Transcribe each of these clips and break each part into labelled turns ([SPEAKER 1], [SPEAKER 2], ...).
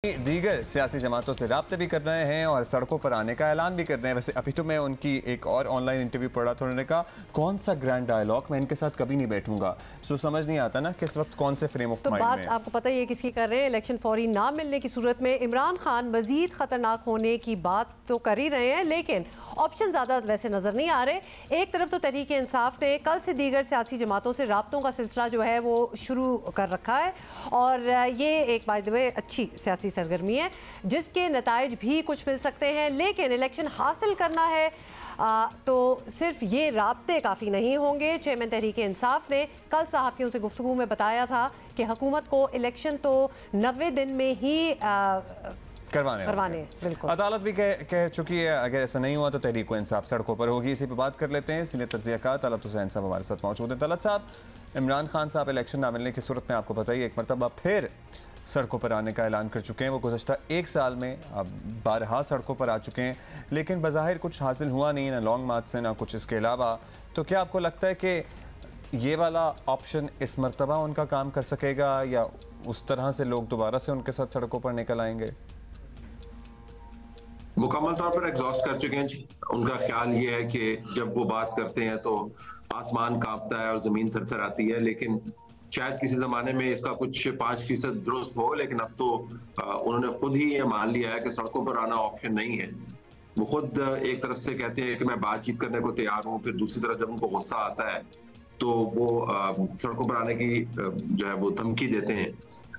[SPEAKER 1] दीगर सियासी जमातों से राब्ते भी कर रहे हैं और सड़कों पर आने का ऐलान भी कर रहे हैं। वैसे अभी तो मैं उनकी एक और ऑनलाइन इंटरव्यू पढ़ा था, उन्होंने कहा कौन सा ग्रैंड डायलॉग, मैं इनके साथ कभी नहीं बैठूंगा। सो समझ नहीं आता ना किस वक्त कौन से फ्रेम ऑफ माइंड में।
[SPEAKER 2] बात आपको पता ही है किसकी कर रहे हैं। इलेक्शन फौरी ना मिलने की सूरत में इमरान खान मजीद खतरनाक होने की बात तो कर ही रहे हैं, लेकिन ऑप्शन ज़्यादा वैसे नज़र नहीं आ रहे। एक तरफ तो तहरीक इंसाफ ने कल से दीगर सियासी जमातों से राब्तों का सिलसिला जो है वो शुरू कर रखा है और ये एक बाय द वे अच्छी सियासी सरगर्मी है जिसके नताइज भी कुछ मिल सकते हैं। लेकिन इलेक्शन हासिल करना है तो सिर्फ ये राब्ते काफ़ी नहीं होंगे। चेयरमैन तहरीक इंसाफ ने कल सहाफ़ियों से गुफ्तगू में बताया था कि हुकूमत को इलेक्शन तो 90 दिन में ही करवाने बिल्कुल।
[SPEAKER 1] अदालत भी कह चुकी है अगर ऐसा नहीं हुआ तो तहरीक इंसाफ सड़कों पर होगी। इसी पर बात कर लेते हैं। सीनियर तज्ज़ियाकार तलत हुसैन साहब हमारे साथ मौजूद हैं। तलत साहब, इमरान खान साहब इलेक्शन ना मिलने की सूरत में आपको पता ही एक मरतबा फिर सड़कों पर आने का ऐलान कर चुके हैं। वो गुज़श्ता एक साल में अब 12 सड़कों पर आ चुके हैं, लेकिन बज़ाहिर कुछ हासिल हुआ नहीं, ना लॉन्ग मार्च से ना कुछ इसके अलावा। तो क्या आपको लगता है कि ये वाला ऑप्शन इस मरतबा उनका काम कर सकेगा या उस तरह से लोग दोबारा से उनके साथ सड़कों पर निकल आएंगे?
[SPEAKER 3] मुकम्मल तौर पर एग्जॉस्ट कर चुके हैं जी। उनका ख्याल ये है कि जब वो बात करते हैं तो आसमान कांपता है और जमीन थरथर आती है, लेकिन शायद किसी जमाने में इसका कुछ 5% दुरुस्त हो, लेकिन अब तो उन्होंने खुद ही ये मान लिया है कि सड़कों पर आना ऑप्शन नहीं है। वो खुद एक तरफ से कहते हैं कि मैं बातचीत करने को तैयार हूँ, फिर दूसरी तरफ जब उनको गुस्सा आता है तो वो सड़कों पर आने की जो है वो धमकी देते हैं।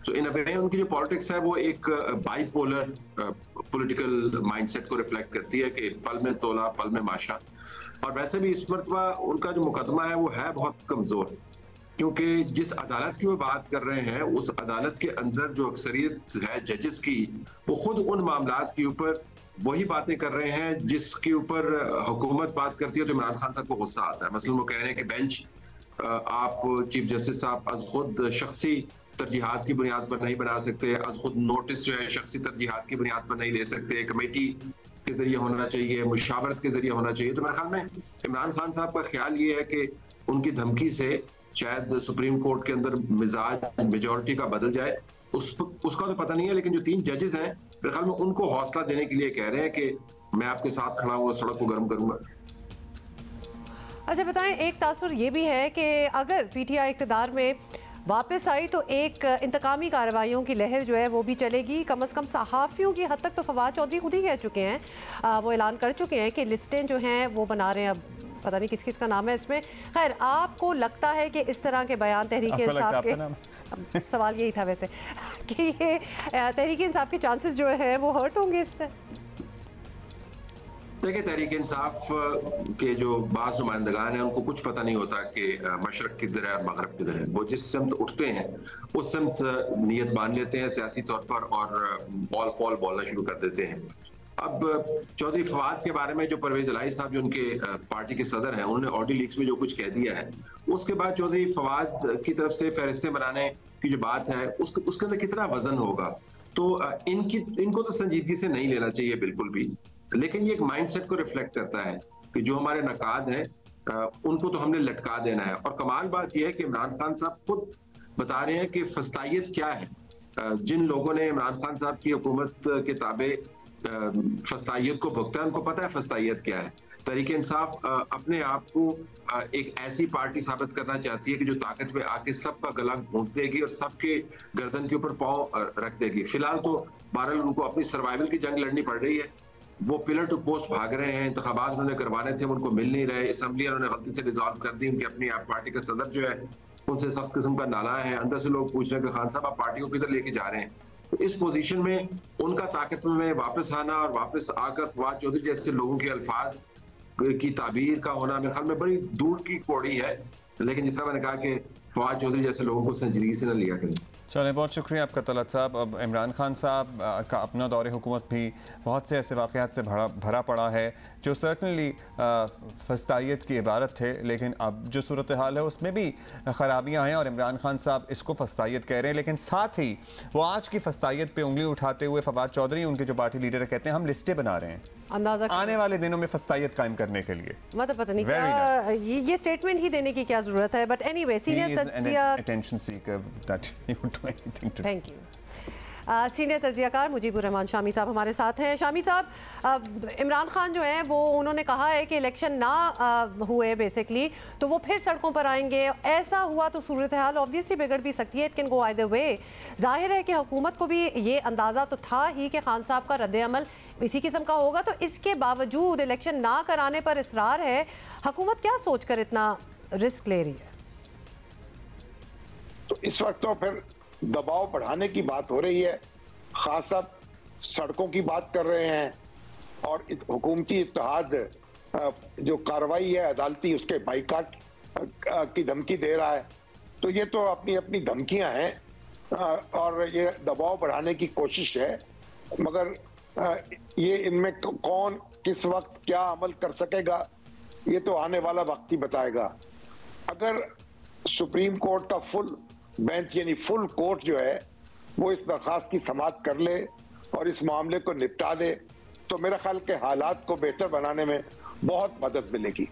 [SPEAKER 3] तो इन वे उनकी जो पॉलिटिक्स है वो एक बाइपोलर पॉलिटिकल माइंडसेट को रिफ्लेक्ट करती है कि पल में तोला पल में माशा। और वैसे भी इस मरतबा उनका जो मुकदमा है वो है बहुत कमजोर, क्योंकि जिस अदालत की वो बात कर रहे हैं उस अदालत के अंदर जो अक्सरियत है जजेस की, वो खुद उन मामलात के ऊपर वही बातें कर रहे हैं जिसके ऊपर हुकूमत बात करती है तो इमरान खान साहब को गुस्सा आता है। मसलन वो कह रहे हैं कि बेंच आप चीफ जस्टिस साहब अज खुद शख्सी तरजीहात की बुनियाद पर नहीं बना सकते, अज खुद नोटिस जो है शख्सी तरजीहात की बुनियाद पर नहीं ले सकते, कमेटी के जरिए होना चाहिए, मुशावरत के जरिए होना चाहिए। तो मेरे ख्याल में इमरान खान साहब का ख्याल ये है कि उनकी धमकी से शायद सुप्रीम कोर्ट के अंदर मिजाज मेजॉरिटी का बदल जाए। उसका तो पता नहीं है, लेकिन जो 3 जजेस हैं मेरे ख्याल में उनको हौसला देने के लिए कह रहे हैं कि मैं आपके साथ खड़ा हूँ, सड़क को गर्म करूंगा।
[SPEAKER 2] अच्छा बताएं, एक तासुर ये भी है कि अगर पीटीआई इक़्तिदार में वापस आई तो एक इंतकामी कार्रवाइयों की लहर जो है वो भी चलेगी। कम से कम सहाफ़ियों की हद तक तो फवाद चौधरी खुद ही कह चुके हैं, वो ऐलान कर चुके हैं कि लिस्टें जो हैं वो बना रहे हैं। अब पता नहीं किस किस का नाम है इसमें। खैर, आपको लगता है कि इस तरह के बयान तहरीक इंसाफ के सवाल यही था वैसे कि ये तहरीक इंसाफ के चांसेस जो है वो हर्ट होंगे इससे?
[SPEAKER 3] देखिए, तहरीक इंसाफ के जो बाज़ नुमाइंदगान हैं उनको कुछ पता नहीं होता कि मशरक किधर है और मगरब किधर है। वो जिस समत उठते हैं उस समत नीयत मान लेते हैं सियासी तौर पर और बॉल फॉल बोलना शुरू कर देते हैं। अब चौधरी फवाद के बारे में जो परवेज इलाही साहब जो उनके पार्टी के सदर हैं, उन्होंने ऑडियो लीक्स में जो कुछ कह दिया है, उसके बाद चौधरी फवाद की तरफ से फहरिस्तें बनाने की जो बात है उसके अंदर कितना वजन होगा। तो इनको तो संजीदगी से नहीं लेना चाहिए बिल्कुल भी, लेकिन ये एक माइंडसेट को रिफ्लेक्ट करता है कि जो हमारे नकाद हैं उनको तो हमने लटका देना है। और कमाल बात यह है कि इमरान खान साहब खुद बता रहे हैं कि फस्तायत क्या है। जिन लोगों ने इमरान खान साहब की हुकूमत के ताबे फस्तायत को भुगता है उनको पता है फस्तायत क्या है। तहरीक इंसाफ अपने आप को एक ऐसी पार्टी साबित करना चाहती है कि जो ताकत में आके सबका गला घूंट देगी और सबके गर्दन के ऊपर पांव रख देगी। फिलहाल तो बहरहाल उनको अपनी सर्वाइवल की जंग लड़नी पड़ रही है। वो पिलर टू पोस्ट भाग रहे हैं, इंतखाबात उन्होंने करवाने थे उनको मिल नहीं रहे, असेंबली उन्होंने गलती से डिसॉल्व कर दी। उनकी अपनी पार्टी का सदर जो है उनसे सख्त किस्म का नाला है। अंदर से लोग पूछ रहे हैं कि खान साहब आप पार्टी को किधर लेके जा रहे हैं। तो इस पोजीशन में उनका ताकत में वापस आना और वापस आकर फवाद चौधरी जैसे लोगों के अल्फाज की ताबीर का होना मेरे ख्याल में बड़ी दूर की कौड़ी है। लेकिन जिस तरह मैंने कहा कि फवाद चौधरी जैसे लोगों को संजीदगी से न लिया करें।
[SPEAKER 1] चलें, बहुत शुक्रिया आपका तलत साहब। अब इमरान खान साहब का अपना दौरे हुकूमत भी बहुत से ऐसे वाक़यात से भरा पड़ा है जो सर्टनली फस्तायत की इबारत थे, लेकिन अब जो सूरत हाल है उसमें भी ख़राबियाँ हैं और इमरान खान साहब इसको फस्तायत कह रहे हैं। लेकिन साथ ही वो आज की फस्तायत पे उंगली उठाते हुए फवाद चौधरी उनके जो पार्टी लीडर कहते हैं हम लिस्टें बना रहे हैं
[SPEAKER 2] अंदाजा
[SPEAKER 1] आने वाले दिनों में फस्तायत कायम करने के लिए।
[SPEAKER 2] मतलब पता नहीं क्या ये स्टेटमेंट ही देने की क्या जरूरत है। But anyway, senior
[SPEAKER 1] attention seeker that he would do anything to
[SPEAKER 2] thank you. Senior तज्जियाकार मुजीबुर रहमान शामी साहब हमारे साथ हैं। शामी साहब, इमरान खान जो हैं वो उन्होंने कहा है कि इलेक्शन ना हुए बेसिकली तो वो फिर सड़कों पर आएंगे। ऐसा हुआ तो सूरत हाल ऑब्वियसली बिगड़ भी सकती है, it can go either way. जाहिर है कि हुकूमत को भी ये अंदाज़ा तो था ही कि खान साहब का रद्द-ए-अमल इसी किस्म का होगा, तो इसके बावजूद इलेक्शन ना कराने पर इसरार है। हुकूमत क्या सोचकर इतना रिस्क ले रही है?
[SPEAKER 4] तो इस वक्त तो फिर दबाव बढ़ाने की बात हो रही है। खास साहब सड़कों की बात कर रहे हैं और हुकूमती इत्तेहाद जो कार्रवाई है अदालती उसके बाइकाट की धमकी दे रहा है। तो ये तो अपनी अपनी धमकियां हैं और ये दबाव बढ़ाने की कोशिश है, मगर ये इनमें कौन किस वक्त क्या अमल कर सकेगा ये तो आने वाला वक्त ही बताएगा। अगर सुप्रीम कोर्ट का फुल बेंच यानी फुल कोर्ट जो है वो इस दरखास्त की समाअत कर ले और इस मामले को निपटा दे तो मेरा ख्याल के हालात को बेहतर बनाने में बहुत मदद मिलेगी।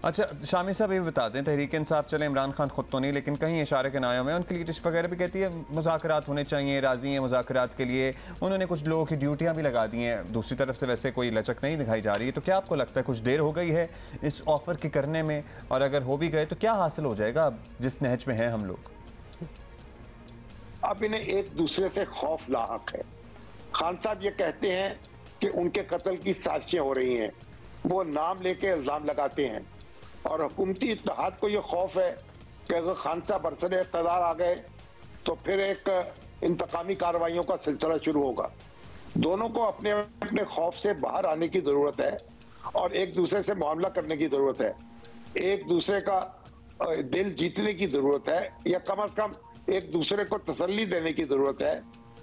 [SPEAKER 1] अच्छा शामी साहब ये बता दें, तहरीक इंसाफ चले इमरान खान खुद तो नहीं लेकिन कहीं इशारे के नायों में उनकी लीडरशिप वगैरह भी कहती है मुज़ाकरात होने चाहिए, राजी हैं मुज़ाकरात के लिए। उन्होंने कुछ लोगों की ड्यूटियां भी लगा दी हैं, दूसरी तरफ से वैसे कोई लचक नहीं दिखाई जा रही है। तो क्या आपको लगता है कुछ देर हो गई है इस ऑफ़र की करने में, और अगर हो भी गए तो क्या हासिल हो जाएगा जिस नहज में हैं हम लोग?
[SPEAKER 4] अब इन्हें एक दूसरे से खौफ लाहक है। खान साहब ये कहते हैं कि उनके कत्ल की साजिशें हो रही हैं, वो नाम लेके इल्जाम लगाते हैं और हुकूमती इत्तेहाद को ये खौफ है कि अगर खान साहब बरसरे इक़्तिदार आ गए तो फिर एक इंतकामी कार्रवाइयों का सिलसिला शुरू होगा। दोनों को अपने अपने खौफ से बाहर आने की ज़रूरत है और एक दूसरे से मामला करने की ज़रूरत है, एक दूसरे का दिल जीतने की ज़रूरत है, या कम से कम एक दूसरे को तसल्ली देने की ज़रूरत है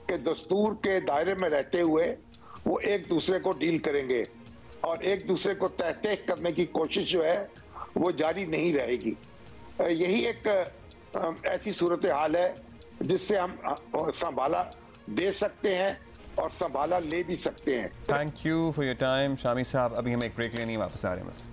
[SPEAKER 4] कि दस्तूर के दायरे में रहते हुए वो एक दूसरे को डील करेंगे और एक दूसरे को तहक़ीक़ करने की कोशिश जो है वो जारी नहीं रहेगी। यही एक ऐसी सूरत हाल है जिससे हम संभाला दे सकते हैं और संभाला ले भी सकते हैं।
[SPEAKER 1] Thank you for your time Shami साहब। अभी हम एक ब्रेक लेने वापस आ रहे हैं बस।